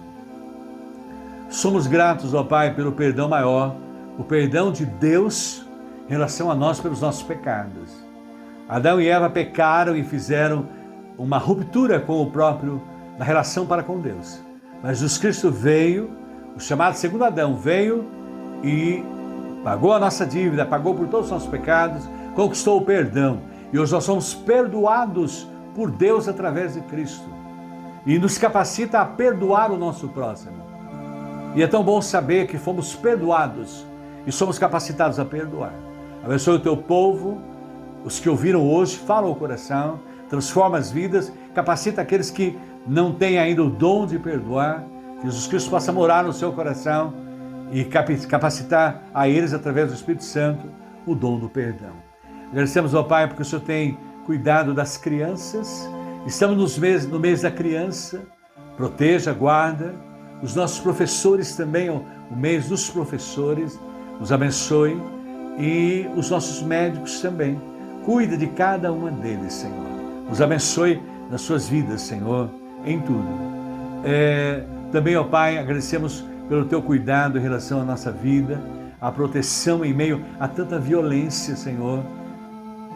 Somos gratos, ó Pai, pelo perdão maior, o perdão de Deus em relação a nós pelos nossos pecados. Adão e Eva pecaram e fizeram uma ruptura com o próprio, na relação para com Deus. Mas Jesus Cristo veio, o chamado segundo Adão, veio e pagou a nossa dívida, pagou por todos os nossos pecados, conquistou o perdão. E hoje nós somos perdoados por Deus através de Cristo. E nos capacita a perdoar o nosso próximo. E é tão bom saber que fomos perdoados e somos capacitados a perdoar. Abençoe o teu povo, os que ouviram hoje, fala o coração, transforma as vidas, capacita aqueles que não têm ainda o dom de perdoar, que Jesus Cristo possa morar no seu coração e capacitar a eles, através do Espírito Santo, o dom do perdão. Agradecemos ao Pai porque o Senhor tem cuidado das crianças, estamos no mês da criança, proteja, guarda, os nossos professores também, o mês dos professores, os abençoe, e os nossos médicos também, cuida de cada uma deles, Senhor, os abençoe nas suas vidas, Senhor, em tudo. Também, ó Pai, agradecemos pelo teu cuidado em relação à nossa vida, a proteção em meio a tanta violência, Senhor.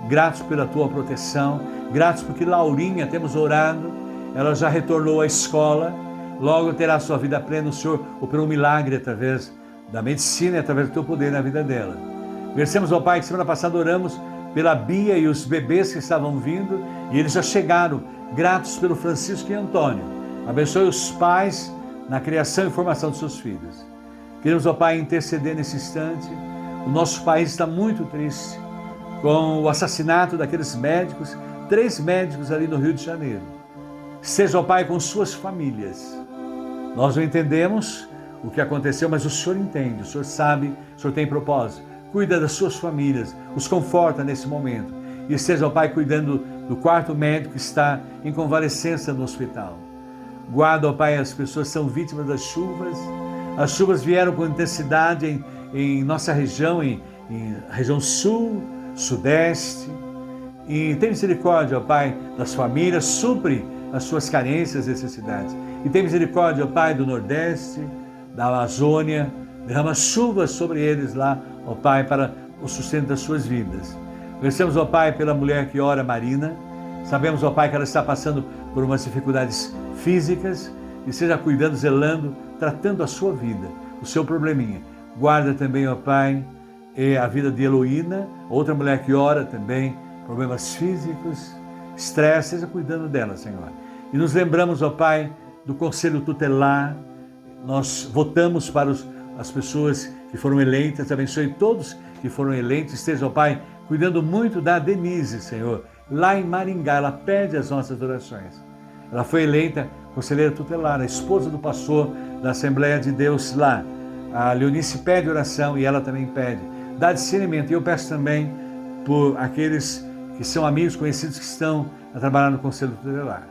Gratos pela tua proteção, gratos porque Laurinha, temos orado, ela já retornou à escola, logo terá sua vida plena. O Senhor operou um milagre através da medicina e através do teu poder na vida dela. Agradecemos ao Pai que semana passada oramos pela Bia e os bebês que estavam vindo e eles já chegaram, gratos pelo Francisco e Antônio. Abençoe os pais na criação e formação dos seus filhos. Queremos, ó Pai, interceder nesse instante. O nosso país está muito triste com o assassinato daqueles médicos, 3 médicos ali no Rio de Janeiro. Seja, ó Pai, com suas famílias. Nós não entendemos o que aconteceu, mas o Senhor entende, o Senhor sabe, o Senhor tem propósito. Cuida das suas famílias, os conforta nesse momento. E esteja, ó Pai, cuidando do 4º médico que está em convalescença no hospital. Guarda, ó Pai, as pessoas que são vítimas das chuvas. As chuvas vieram com intensidade em nossa região, em região sul, sudeste, e tem misericórdia, ó Pai, das famílias, supre as suas carências e necessidades. E tem misericórdia, ó Pai, do nordeste, da Amazônia, derrama chuvas sobre eles lá, ó Pai, para o sustento das suas vidas. Agradecemos, ó Pai, pela mulher que ora, Marina. Sabemos, ó Pai, que ela está passando por umas dificuldades físicas e seja cuidando, zelando, tratando a sua vida, o seu probleminha. Guarda também, ó Pai, a vida de Heloína, outra mulher que ora também, problemas físicos, estresse, seja cuidando dela, Senhor. E nos lembramos, ó Pai, do Conselho Tutelar. Nós votamos para as pessoas que foram eleitas, abençoe todos que foram eleitos, esteja, ó Pai, cuidando muito da Denise, Senhor, lá em Maringá. Ela pede as nossas orações. Ela foi eleita conselheira tutelar, a esposa do pastor da Assembleia de Deus lá. A Leonice pede oração e ela também pede. Dá discernimento. E eu peço também por aqueles que são amigos, conhecidos que estão a trabalhar no Conselho Tutelar.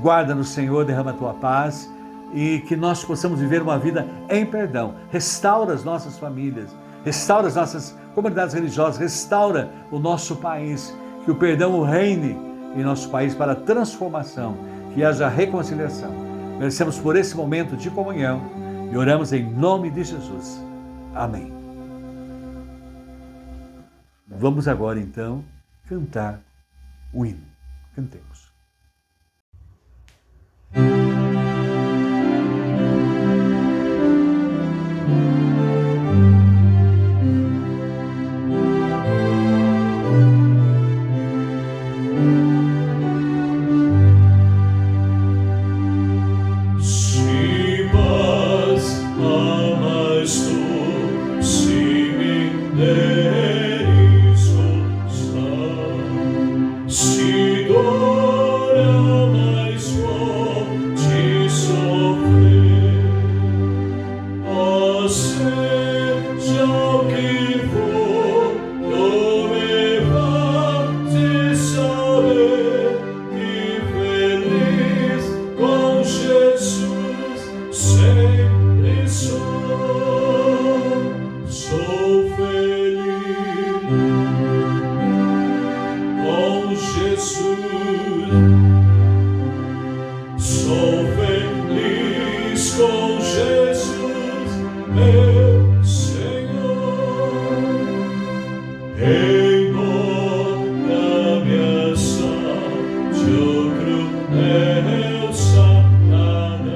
Guarda-nos, Senhor, derrama a tua paz e que nós possamos viver uma vida em perdão. Restaura as nossas famílias, restaura as nossas comunidades religiosas, restaura o nosso país, que o perdão reine em nosso país para a transformação, que haja reconciliação. Agradecemos por esse momento de comunhão e oramos em nome de Jesus. Amém. Vamos agora, então, cantar o hino. Cantemos. Si dora mais Sou feliz com Jesus, meu Senhor. Em toda minha sorte, o cruel Satanás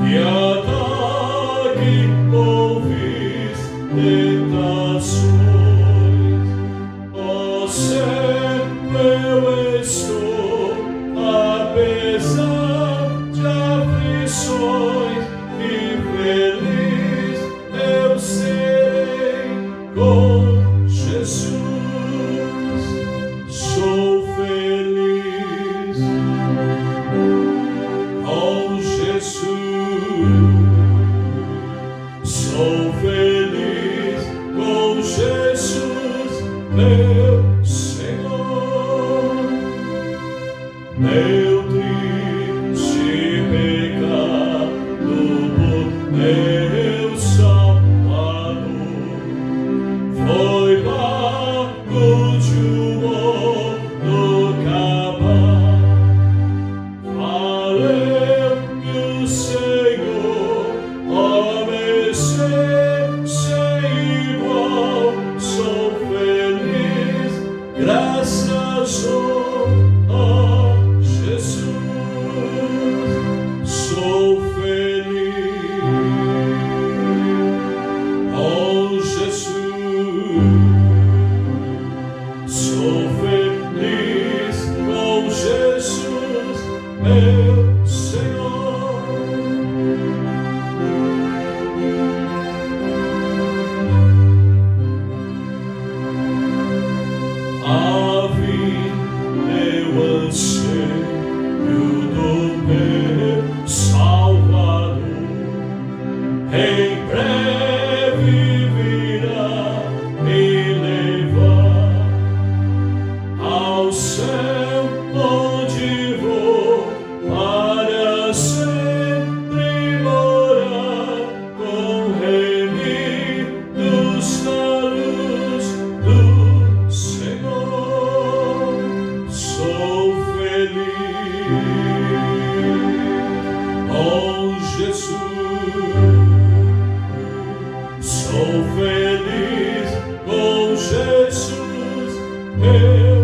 que ataque com vis tentações. Ó, sempre eu estou, apesar de aflições, e feliz eu serei com Jesus. Sou feliz com Jesus. Sou feliz com Jesus, meu Senhor. Meu triste pecado por meu Salvador foi pago de um modo cabal. Valeu-me o Senhor, ó meu ser sem igual. Sou feliz, graças a Jesus. Sou feliz com Jesus. Sou feliz com Jesus, meu Senhor. A vida eu anseio do meu Salvador, em breve virá me levar ao céu, onde vou para sempre morar com remidos na luz do Senhor. Sou feliz com Jesus. Sou feliz com Jesus, meu